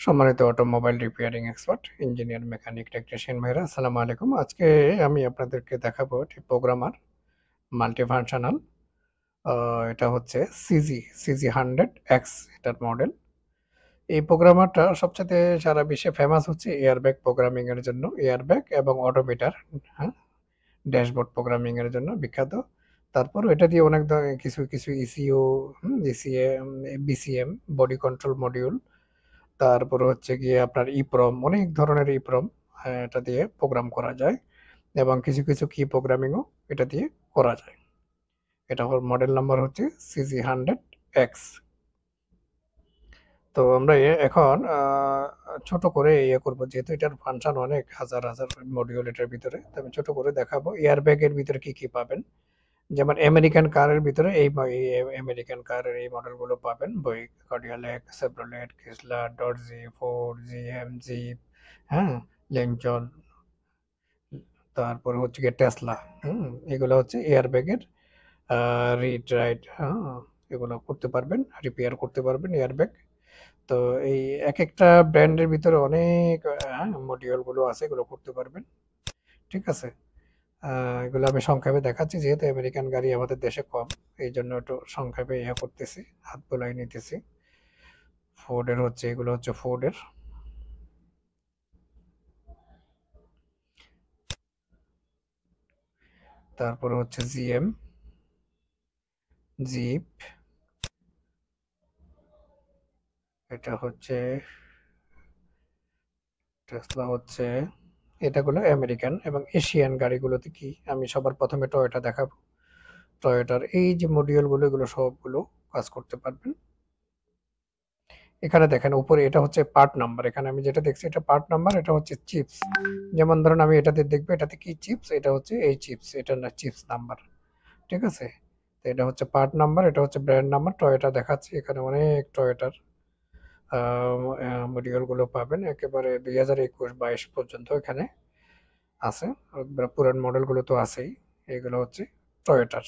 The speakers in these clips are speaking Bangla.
সম্মানিত automobile repairing expert, engineer, mechanic, technician ভাইরা, আসসালামু আলাইকুম। আজকে আমি আপনাদেরকে দেখাবো একটি প্রোগ্রামার মাল্টিফাংশনাল। এটা হচ্ছে সিজি 100X এটার মডেল। এই প্রোগ্রামারটা সবচাইতে সারা বিশ্বে ফেমাস হচ্ছে এয়ারব্যাগ প্রোগ্রামিং এর জন্য। এয়ারব্যাগ এবং অটোমিটার, হ্যাঁ, ড্যাশবোর্ড প্রোগ্রামিং এর জন্য বিখ্যাত। তারপর এটা দিয়ে অনেক কিছু কিছু ECU, ECM, BCM, body control module, তারপরে হচ্ছে গিয়ে আপনার ইপ্রম, অনেক ধরনের ইপ্রম এটা দিয়ে প্রোগ্রাম করা যায় এবং কিছু কিছু কি প্রোগ্রামিংও এটা দিয়ে করা যায়। এটা মডেল নাম্বার হচ্ছে CG100X। তো আমরা এখন ছোট করে ইয়ে করবো, যেহেতু এটার ফাংশন অনেক, হাজার হাজার মডিউল এটার ভিতরে। তো আমি ছোট করে দেখাবো এয়ারব্যাগের ভিতরে কি কি পাবেন। যেমন আমেরিকান কারের ভিতরে আমেরিকান কারের এই মডেলগুলো পাবেন, কডিয়ালেক, সেভ্রোলেট, ক্রিসলার, ডরজি, ফোর্ড, জিএম, জিপ, হ্যাঁ, লেনচল, তারপরে হচ্ছে গিয়ে টেসলা। এগুলো হচ্ছে এয়ারব্যাগের রিড রাইট, হ্যাঁ, এগুলো করতে পারবেন, রিপেয়ার করতে পারবেন এয়ারব্যাগ। তো এই এক একটা ব্র্যান্ডের ভিতরে অনেক মডিউল গুলো আছে, এগুলো করতে পারবেন। ঠিক আছে, এগুলো আমি সংক্ষেপে দেখাচ্ছি, যেহেতু আমেরিকান গাড়ি আমাদের দেশে কম, এই জন্য একটু সংক্ষেপে ইয়ে করতেছি, হাত বোলাই নিতেছি। ফোর্ডের হচ্ছে, এগুলো হচ্ছে ফোর্ডের। তারপরে হচ্ছে জিএম, জিপ, এটা হচ্ছে টেসলা হচ্ছে, এটাগুলো আমেরিকান। এবং এশিয়ান গাড়িগুলোতে কি আমি সবার প্রথমে টয়োটা দেখাবো। টয়োটার এই যে মডিউলগুলো, এগুলো সবগুলো কাজ করতে পারবেন। এখানে দেখেন উপরে এটা হচ্ছে পার্ট নাম্বার, এখানে আমি যেটা দেখছি এটা পার্ট নাম্বার, এটা হচ্ছে চিপস। যেমন ধরুন আমি এটাতে দেখবো এটাতে কি চিপস, এটা হচ্ছে এই চিপস, এটা না চিপস নাম্বার। ঠিক আছে, তো এটা হচ্ছে পার্ট নাম্বার, এটা হচ্ছে ব্র্যান্ড নাম্বার। টয়োটা দেখাচ্ছি, এখানে অনেক টয়োটার মডিউল গুলো পাবেন, একেবারে 2021-22 পর্যন্ত এখানে আছে। পুরান মডেল গুলো তো আছেই। এগুলো হচ্ছে টয়োটার।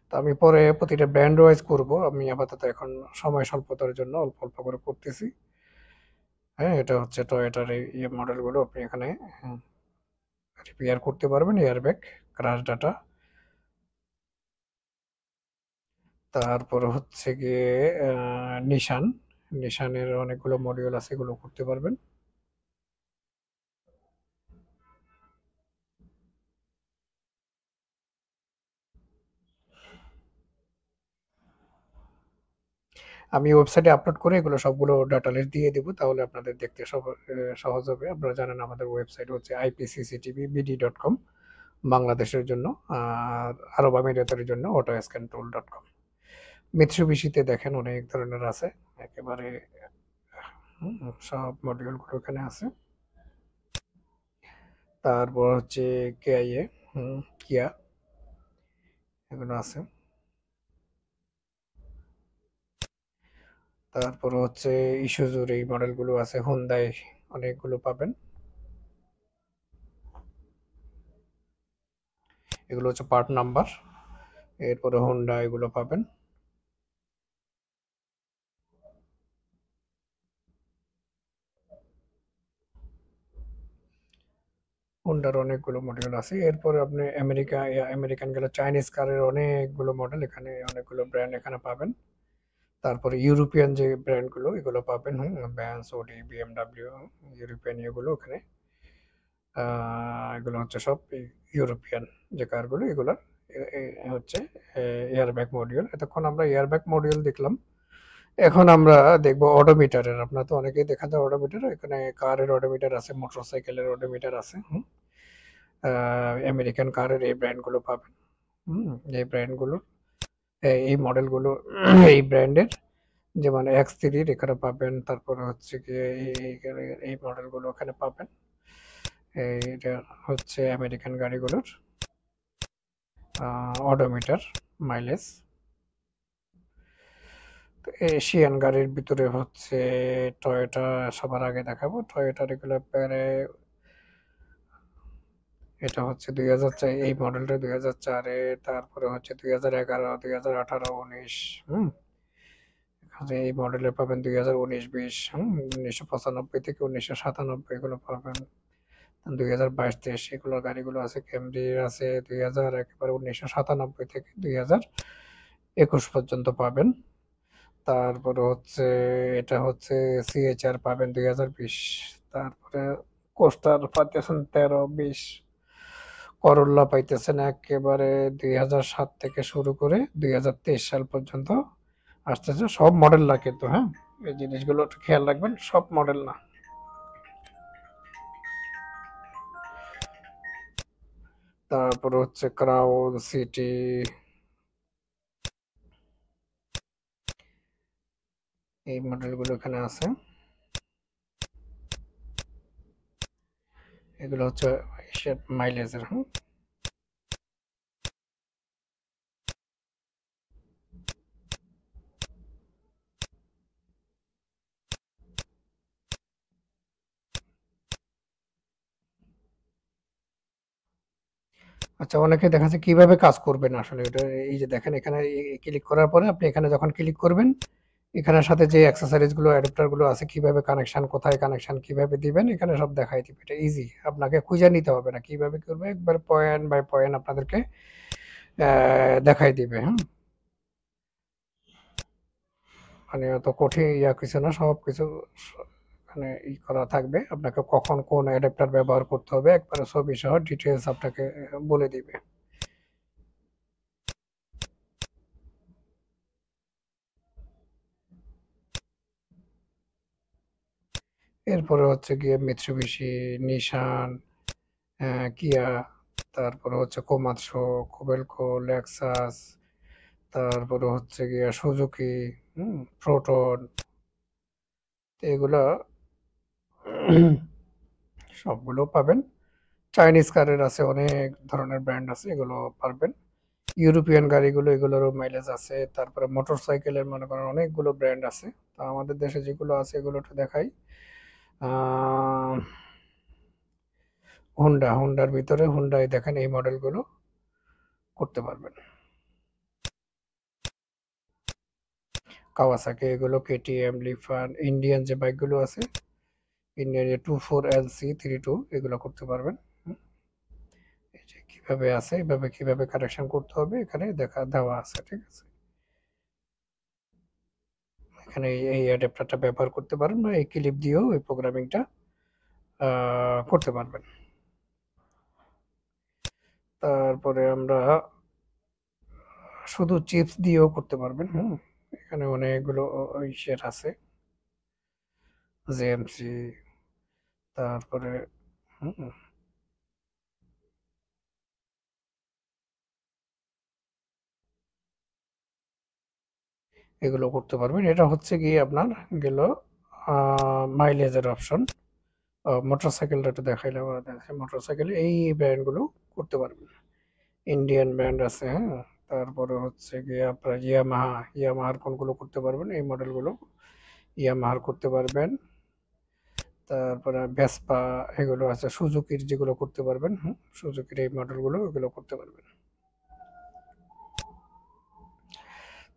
তো আমি পরে প্রতিটা ব্র্যান্ড ওয়াইজ করব, আমি আপাতত এখন সময় স্বল্পতার জন্য অল্প অল্প করে করতেছি। হ্যাঁ, এটা হচ্ছে টয়োটার এই মডেলগুলো আপনি এখানে রিপেয়ার করতে পারবেন, এয়ারব্যাগ, ক্র্যাশ ডাটা। তারপরে হচ্ছে গিয়ে নিশান, নিশানের অনেকগুলো মডিউল আছে, এগুলো করতে পারবেন। আমি ওয়েবসাইটে আপলোড করে এগুলো সবগুলো ডাটা লিস্ট দিয়ে দেবো, তাহলে আপনাদের দেখতে সহজ হবে। আপনারা জানেন আমাদের ওয়েবসাইট হচ্ছে IPCCTVBD.com বাংলাদেশের জন্য, আর আরব আমিরাতের জন্য autoscantool.com। মিৎসুবিশিতে দেখেন অনেক ধরনের আছে, একেবারে সব মডিউলগুলো এখানে আছে। তারপর হচ্ছে কেআইএ, কিয়া, এগুলো আছে। তারপর হচ্ছে ইস্যুজুর এই মডেলগুলো আছে, হুন্দাই অনেকগুলো পাবেন। এগুলো হচ্ছে পার্ট নাম্বার। এরপরে হোন্ডা, এগুলো পাবেন। হোন্ডার অনেকগুলো মডেল আছে। এরপরে আপনি আমেরিকান গেলে চাইনিজ কারের অনেকগুলো মডেল, এখানে অনেকগুলো ব্র্যান্ড এখানে পাবেন। তারপরে ইউরোপিয়ান যে ব্র্যান্ডগুলো, এগুলো পাবেন, ব্যান্স, ওডি, বিএমডাব্লিউ, ইউরোপিয়ান এগুলো ওখানে। এগুলো হচ্ছে সব ইউরোপিয়ান যে কারগুলো, এগুলো হচ্ছে এয়ারব্যাগ মডিউল। এতক্ষণ আমরা এয়ারব্যাগ মডিউল দেখলাম, এখন আমরা দেখবো অডোমিটারের। আপনার তো অনেকেই দেখা যায় অডোমিটার, এখানে কারের অডোমিটার আছে, মোটরসাইকেলের অডোমিটার আছে। আমেরিকান কারের এই ব্র্যান্ডগুলো পাবেন। এই ব্র্যান্ডগুলো, এই মডেলগুলো এই ব্র্যান্ডের, যেমন X3 এখানে পাবেন। তারপরে হচ্ছে কি এই মডেলগুলো ওখানে পাবেন। এইটা হচ্ছে আমেরিকান গাড়িগুলোর অডোমিটার, মাইলেজ। এশিয়ান গাড়ির ভিতরে হচ্ছে টয়োটা সবার আগে দেখাবো। টয়োটার এগুলো প্যারে, এটা হচ্ছে 2004, এই মডেলটা 2004-এ। তারপরে হচ্ছে 2011, 2018, 19, যে এই মডেলের পাবেন 2019-20, 1995 থেকে 1997 এগুলো পাবেন। 2022-23 এগুলোর গাড়িগুলো আছে, ক্যামরি আছে 2000 একেবারে 1997 থেকে 2021 পর্যন্ত পাবেন। তারপরে হচ্ছে এটা হচ্ছে সিএচআর পাবেন 2020। তারপরে কোস্টার পাইতেছেন 13-20, করোলা পাইতেছেন একেবারে 2007 থেকে শুরু করে 2023 সাল পর্যন্ত আসতেছে। সব মডেল না কিন্তু, হ্যাঁ, এই জিনিসগুলো একটু খেয়াল রাখবেন, সব মডেল না। তারপরে হচ্ছে ক্রাউন সিটি, এই মডেলগুলো এখানে আছে। এগুলো হচ্ছে মাইলেজের। আচ্ছা, অনেকে দেখা যাচ্ছে কিভাবে কাজ করবেন আসলে এটা, এই যে দেখেন এখানে ক্লিক করার পরে আপনি এখানে যখন ক্লিক করবেন, এখানের সাথে যে অ্যাক্সেসরিজ গুলো অ্যাডাপ্টার গুলো আছে, কিভাবে কানেকশন, কোথায় কানেকশন কিভাবে দিবেন, এখানে সব দেখাই দিবে। এটা ইজি, আপনাকে খুঁজে নিতে হবে না কিভাবে করবে, একবার পয়েন্ট বাই পয়েন্ট আপনাদেরকে দেখাই দিবে। হ্যাঁ, মানে অত কঠিন কিছু না, সব কিছু মানে করা থাকবে। আপনাকে কখন কোন অ্যাডাপ্টার ব্যবহার করতে হবে একবারে ছবি সহ ডিটেলস আপনাকে বলে দিবে। এরপরে হচ্ছে গিয়ে মিৎসুবিশি, নিশান, কিয়া, তারপরে হচ্ছে কোমাৎসু, কোবেলকো, লেক্সাস, তারপরে হচ্ছে গিয়ে সুজুকি, প্রোটন, এগুলা সবগুলো পাবেন। চাইনিজ কারের আছে, অনেক ধরনের ব্র্যান্ড আছে, এগুলো পারবেন। ইউরোপিয়ান গাড়িগুলো, এগুলোরও মাইলেজ আছে। তারপরে মোটর সাইকেলের মনে করেন অনেকগুলো ব্র্যান্ড আছে। তো আমাদের দেশে যেগুলো আছে এগুলো একটু দেখাই। হুন্ডার ভিতরে হুন্ডাই দেখেন এই মডেলগুলো করতে পারবেন। কাওয়াসাকি, এগুলো কেটিএম, লিফান, ইন্ডিয়ান যে বাইকগুলো আছে, ইন্ডিয়ান যে 24LC32, এগুলো করতে পারবেন। এই যে কিভাবে আছে, এভাবে কিভাবে কানেকশন করতে হবে এখানে দেওয়া আছে, ঠিক আছে। এখানে এই অ্যাডাপ্টারটা ব্যবহার করতে পারেন, বা এই ক্লিপ দিয়েও এই প্রোগ্রামিংটা করতে পারবেন। তারপরে আমরা শুধু চিপস দিয়েও করতে পারবেন। এখানে অনেকগুলো ইসের আছে, জেএমসি, তারপরে হুম, এগুলো করতে পারবেন। এটা হচ্ছে গিয়ে আপনার গেল মাইলেজের অপশন। মোটরসাইকেলটা একটু দেখাইলে মোটরসাইকেলে এই ব্র্যান্ডগুলো করতে পারবেন। ইন্ডিয়ান ব্র্যান্ড আছে, হ্যাঁ। তারপরে হচ্ছে গিয়ে আপনার ইয়ামাহার কোনগুলো করতে পারবেন, এই মডেলগুলো ইয়ামাহার করতে পারবেন। তারপরে ভেসপা, এগুলো আছে। সুজুকির যেগুলো করতে পারবেন, সুজুকির এই মডেলগুলো, এগুলো করতে পারবেন।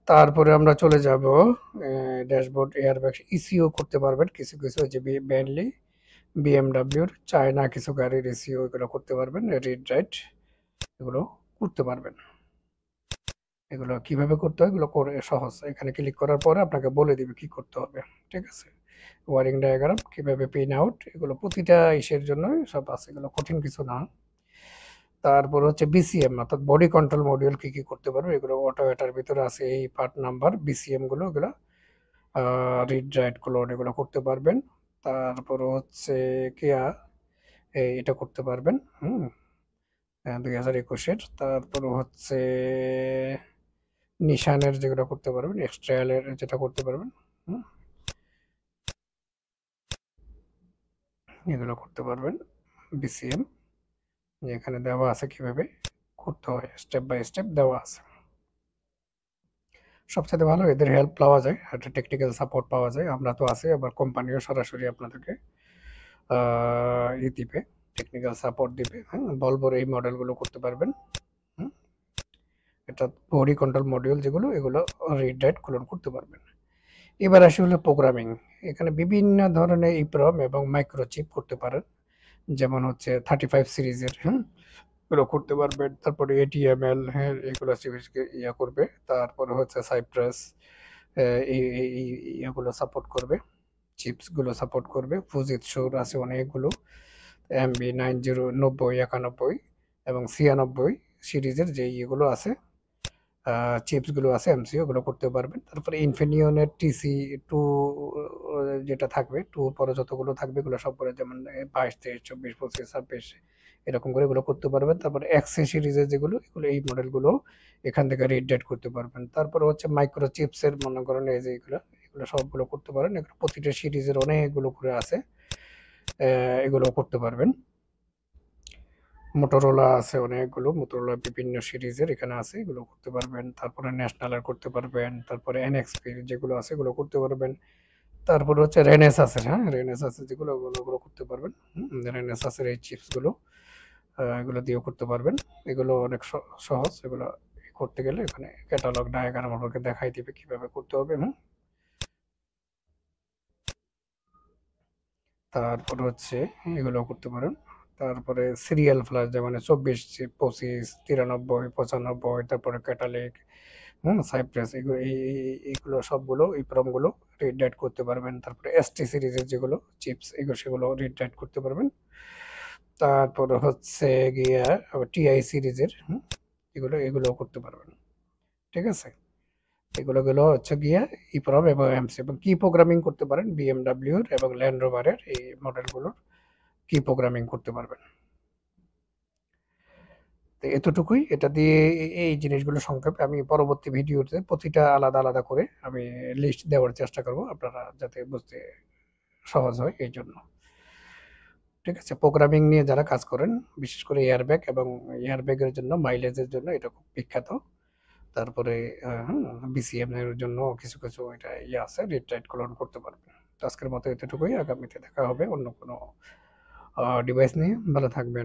তারপরে আমরা চলে যাব ড্যাশবোর্ড, এয়ারব্যাগ, ইসিও করতে পারবেন কিছু কিছু, যে বেনলি, বিএমডাব্লিউর, চায়না কিছু গাড়ির ইসিও, এগুলো করতে পারবেন। রিড রাইট, এগুলো করতে পারবেন। এগুলো কিভাবে করতে হয়, এগুলো করে সহজ। এখানে ক্লিক করার পরে আপনাকে বলে দিবে কি করতে হবে, ঠিক আছে। ওয়ারিং ডায়াগ্রাম, কিভাবে পিন আউট, এগুলো প্রতিটা ইসের জন্য সব আছে, এগুলো কঠিন কিছু না। তারপর হচ্ছে বিসিএম, অর্থাৎ বডি কন্ট্রোল মডিউল কি কি করতে পারবে, এগুলো অটো এটার ভিতরে আছে। এই পার্ট নাম্বার বিসিএম গুলো, এগুলো রিড রাইট ক্লোন, এগুলো করতে পারবেন। তারপর হচ্ছে কেয়া, এটা করতে পারবেন। 2021-এর। তারপর হচ্ছে নিশানের যেগুলো করতে পারবেন, এক্সট্রায়ালের যেটা করতে পারবেন, এগুলো করতে পারবেন। বিসিএম এখানে দেওয়া আছে, কিভাবে করতে হয় স্টেপ বাই স্টেপ দেওয়া আছে। সবচেয়ে ভালো এদের হেল্প পাওয়া যায়, একটা টেকনিক্যাল সাপোর্ট পাওয়া যায়। আমরা তো আছি, আবার কোম্পানিও সরাসরি আপনাদেরকে দিবে, টেকনিক্যাল সাপোর্ট দিবে। বলবোর এই মডেলগুলো করতে পারবেন। এটা বডি কন্ট্রোল মডিউল যেগুলো, এগুলো রিড রাইট ক্লোন করতে পারবেন। এবার আসি হলো প্রোগ্রামিং। এখানে বিভিন্ন ধরনের EEPROM এবং মাইক্রোচিপ করতে পারেন। যেমন হচ্ছে 35 সিরিজের, এগুলো করতে পারবেন। তারপরে ATML, হ্যাঁ, এগুলো সিরিজকে করবে। তারপরে হচ্ছে সাইপ্রাস, এই ইয়েগুলো সাপোর্ট করবে, চিপস গুলো সাপোর্ট করবে। ফুজিতসুর আছে অনেকগুলো, MB 90, 90, 91 এবং 96 সিরিজের যে ইয়েগুলো আছে, চিপস গুলো আছে, MCU ওগুলো করতে পারবেন। তারপরে ইনফিনিয়নের TC 2 যেটা থাকবে, 2 পরে যতগুলো থাকবে এগুলো সব করে, যেমন 22, 23, 24, 25, 26 এরকম করে এগুলো করতে পারবেন। তারপরে XC সিরিজের যেগুলো, এগুলো এই মডেলগুলো এখান থেকে রিড রাইট করতে পারবেন। তারপরে হচ্ছে মাইক্রো চিপসের, মনে করেন এই যে এগুলো, এগুলো সবগুলো করতে পারেন। এগুলো প্রতিটা সিরিজের অনেকগুলো করে আছে, এগুলো করতে পারবেন। মোটরোলা আছে অনেকগুলো, মোটরোলা বিভিন্ন সিরিজের এখানে আছে, এগুলো করতে পারবেন। তারপরে ন্যাশনালের করতে পারবেন। তারপরে NXP যেগুলো আছে এগুলো করতে পারবেন। তারপরে হচ্ছে রেনেসাসের, হ্যাঁ, রেনেসাসের যেগুলো, ওগুলো করতে পারবেন। রেনেসাসের এই চিপসগুলো, এগুলো দিয়েও করতে পারবেন। এগুলো অনেক সহজ, এগুলো করতে গেলে এখানে ক্যাটালগ ডায়াগ্রাম আমাকে দেখাই দিবে কিভাবে করতে হবে। তারপরে হচ্ছে এগুলো করতে পারেন। তারপরে সিরিয়াল ফ্ল্যাশ, যেমন 24, 25, 93, 95, তারপরে ক্যাটালিক, সাইপ্রাস, এগুলো এইগুলো সবগুলো EEPROM গুলো রিড রাইট করতে পারবেন। তারপরে ST সিরিজের যেগুলো চিপস, এগুলো সেগুলো রিড রাইট করতে পারবেন। তারপরে হচ্ছে গিয়া TI সিরিজের, এগুলো করতে পারবেন। ঠিক আছে, এগুলো হচ্ছে গিয়া EEPROM এবং MC, এবং কি প্রোগ্রামিং করতে পারেন BMW এবং ল্যান্ড রোভারের এই মডেলগুলোর কি প্রোগ্রামিং করতে পারবেন। তো এতটুকুই, এটা দিয়ে এই জিনিসগুলো সংক্ষেপে আমি পরবর্তী ভিডিওতে প্রতিটা আলাদা আলাদা করে আমি লিস্ট দেওয়ার চেষ্টা করব, আপনারা যাতে বুঝতে সহজ হয় এই জন্য। ঠিক আছে, প্রোগ্রামিং নিয়ে যারা কাজ করেন, বিশেষ করে এয়ারব্যাগ এবং এয়ারব্যাগের জন্য, মাইলেজের জন্য এটা খুব বিখ্যাত। তারপরে BCM এর জন্য কিছু কিছু এটা আছে, রিড রাইট ক্লোন করতে পারবেন। তো আজকের মতো এতটুকুই, আগামীতে দেখা হবে অন্য কোনো ডিভাইস নিয়ে। ভালো থাকবেন।